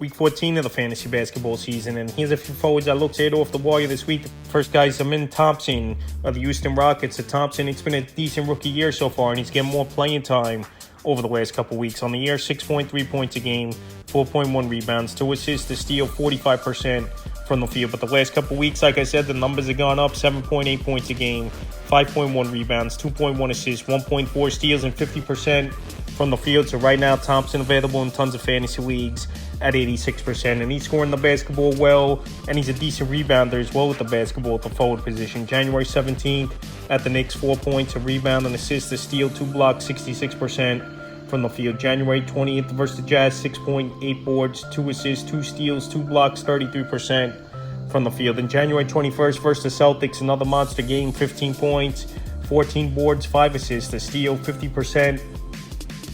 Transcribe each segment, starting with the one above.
week 14 of the fantasy basketball season, and here's a few forwards I looked at off the wire this week. First guy's Amin Thompson of the Houston Rockets. Thompson, it's been a decent rookie year so far, and he's getting more playing time over the last couple weeks. On the year, 6.3 points a game, 4.1 rebounds, 2 assists, a steal, 45% from the field. But the last couple weeks, like I said, the numbers have gone up. 7.8 points a game, 5.1 rebounds, 2.1 assists, 1.4 steals, and 50% from the field. So right now, Thompson available in tons of fantasy leagues at 86%. And he's scoring the basketball well, and he's a decent rebounder as well with the basketball at the forward position. January 17th at the Knicks, 4 points, a rebound, an assist, a steal, 2 blocks, 66% from the field. January 20th versus the Jazz, 6.8 boards, 2 assists, 2 steals, 2 blocks, 33% from the field. And January 21st versus the Celtics, another monster game, 15 points, 14 boards, 5 assists, a steal, 50%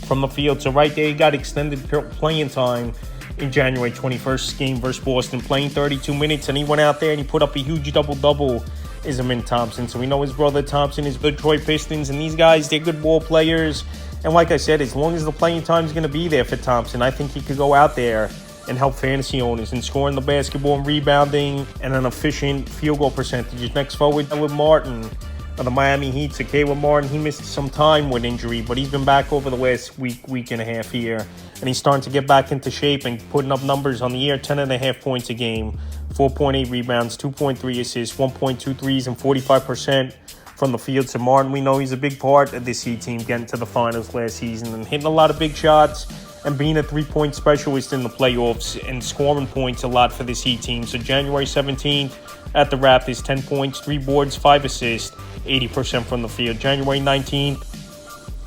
from the field. So right there, he got extended playing time in January 21st game versus Boston, playing 32 minutes, and he went out there and he put up a huge double-double. Is Amin Thompson. So we know his brother Thompson is good. Detroit Pistons, and these guys, they're good ball players. And like I said, as long as the playing time is going to be there for Thompson, I think he could go out there and help fantasy owners in scoring the basketball and rebounding and an efficient field goal percentage. Next forward, Caleb Martin of the Miami Heat. So Caleb Martin, he missed some time with injury, but he's been back over the last week and a half here. And he's starting to get back into shape and putting up numbers on the year, 10.5 points a game, 4.8 rebounds, 2.3 assists, 1.2 threes, and 45% from the field. So Martin, we know he's a big part of this Heat team getting to the finals last season and hitting a lot of big shots and being a three-point specialist in the playoffs and scoring points a lot for this Heat team. So January 17th at the Raptors, 10 points, 3 boards, 5 assists, 80% from the field. January 19th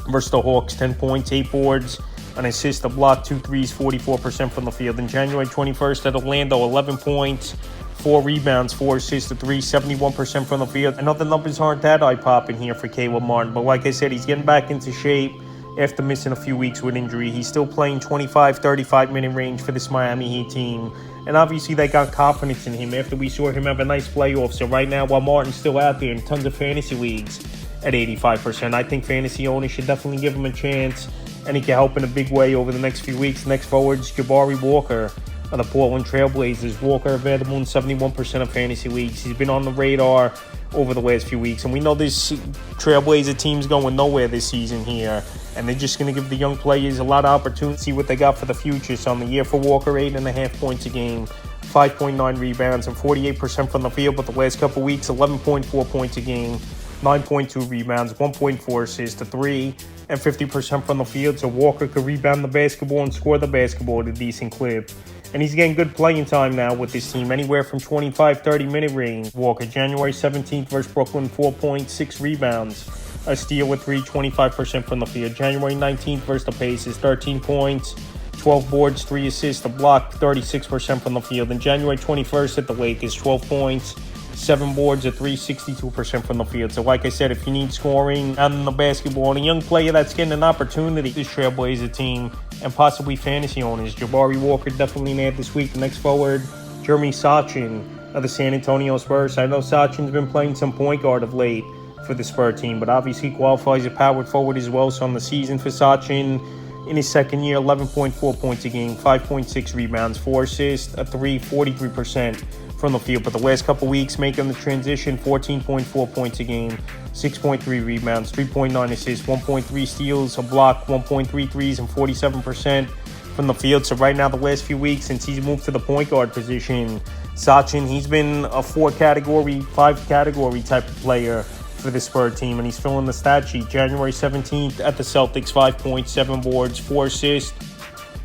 versus the Hawks, 10 points, 8 boards, an assist, a block, 2 threes, 44% from the field. And January 21st at Orlando, 11 points, 4 rebounds, 4 assists, 3, 71% from the field. I know the numbers aren't that eye-popping here for Caleb Martin, but like I said, he's getting back into shape after missing a few weeks with injury. He's still playing 25, 35-minute range for this Miami Heat team. And obviously they got confidence in him after we saw him have a nice playoff. So right now, while Martin's still out there in tons of fantasy leagues at 85%, I think fantasy owners should definitely give him a chance, and he can help in a big way over the next few weeks. Next forwards, Jabari Walker of the Portland Trailblazers. Walker available in 71% of fantasy leagues. He's been on the radar over the last few weeks, and we know this Trailblazer team's going nowhere this season here, and they're just going to give the young players a lot of opportunity to see what they got for the future. So on the year for Walker, 8.5 points a game, 5.9 rebounds, and 48% from the field. But the last couple weeks, 11.4 points a game, 9.2 rebounds, 1.4 assists, to 3, and 50% from the field. So Walker could rebound the basketball and score the basketball at a decent clip. And he's getting good playing time now with this team, anywhere from 25, 30-minute range. Walker, January 17th versus Brooklyn, 4 points, 6 rebounds, a steal with 3, 25% from the field. January 19th versus the Pacers, 13 points, 12 boards, 3 assists, a block, 36% from the field. And January 21st at the Lakers, 12 points, 7 boards, a 3, 62% from the field. So like I said, if you need scoring on the basketball and a young player that's getting an opportunity, this Trailblazer team and possibly fantasy owners, Jabari Walker definitely an ad this week. The next forward, Jeremy Sochin of the San Antonio Spurs. I know Sochin's been playing some point guard of late for the Spurs team, but obviously qualifies as a power forward as well. So on the season for Sochin, in his second year, 11.4 points a game, 5.6 rebounds, 4 assists, a 3, 43% from the field. But the last couple weeks, making the transition, 14.4 points a game, 6.3 rebounds, 3.9 assists, 1.3 steals, a block, 1.3 threes, and 47% from the field. So right now, the last few weeks, since he's moved to the point guard position, Sachin, he's been a 4-category, 5-category type of player for the Spurs team, and he's filling the stat sheet. January 17th at the Celtics, 5 points, 7 boards, 4 assists,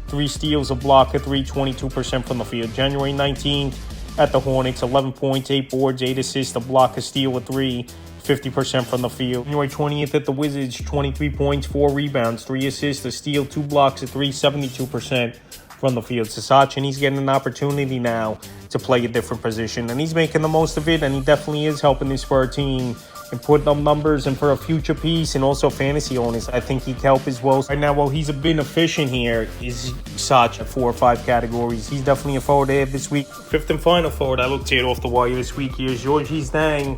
3 steals, a block, a 3, 22% from the field. January 19th at the Hornets, 11 points, 8 boards, 8 assists, a block, a steal, a 3, 50% from the field. January 20th at the Wizards, 23 points, 4 rebounds, 3 assists, a steal, 2 blocks, a 3, 72% from the field. Sachin, he's getting an opportunity now to play a different position, and he's making the most of it, and he definitely is helping this Spurs team and putting up numbers, and for a future piece and also fantasy owners, I think he can help as well. Right now, while he's been efficient here, is Sachin at 4 or 5 categories. He's definitely a forward to have this week. Fifth and final forward I looked at off the wire this week here is Georges Niang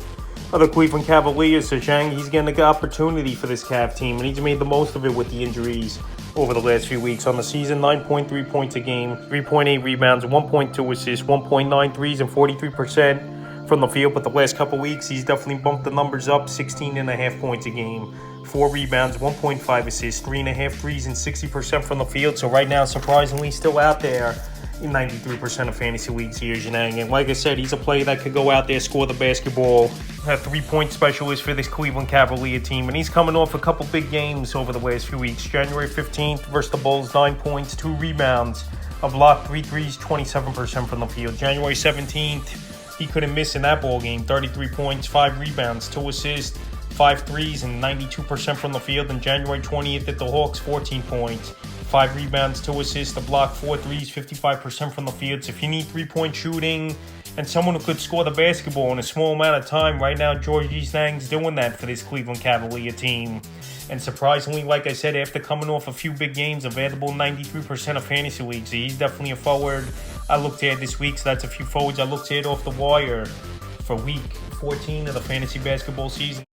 of the Cleveland Cavaliers. So Zhang, he's getting an opportunity for this Cav team, and he's made the most of it with the injuries over the last few weeks on the season. 9.3 points a game, 3.8 rebounds, 1.2 assists, 1.9 threes, and 43% from the field. But the last couple weeks, he's definitely bumped the numbers up. 16.5 points a game, 4 rebounds, 1.5 assists, 3.5 threes, and 60% from the field. So right now, surprisingly, still out there in 93% of fantasy leagues here, Janang. And like I said, he's a player that could go out there, score the basketball, a 3-point specialist for this Cleveland Cavalier team. And he's coming off a couple big games over the last few weeks. January 15th versus the Bulls, 9 points, 2 rebounds, a block, 3 threes, 27% from the field. January 17th, he couldn't miss in that ball game. 33 points, 5 rebounds, 2 assists, 5 threes, and 92% from the field. And January 20th at the Hawks, 14 points, 5 rebounds, 2 assists, a block, 4 threes, 55% from the field. So if you need 3-point shooting and someone who could score the basketball in a small amount of time, right now Georges Niang's doing that for this Cleveland Cavalier team. And surprisingly, like I said, after coming off a few big games, available 93% of fantasy leagues, so he's definitely a forward I looked at this week. So that's a few forwards I looked at off the wire for week 14 of the fantasy basketball season.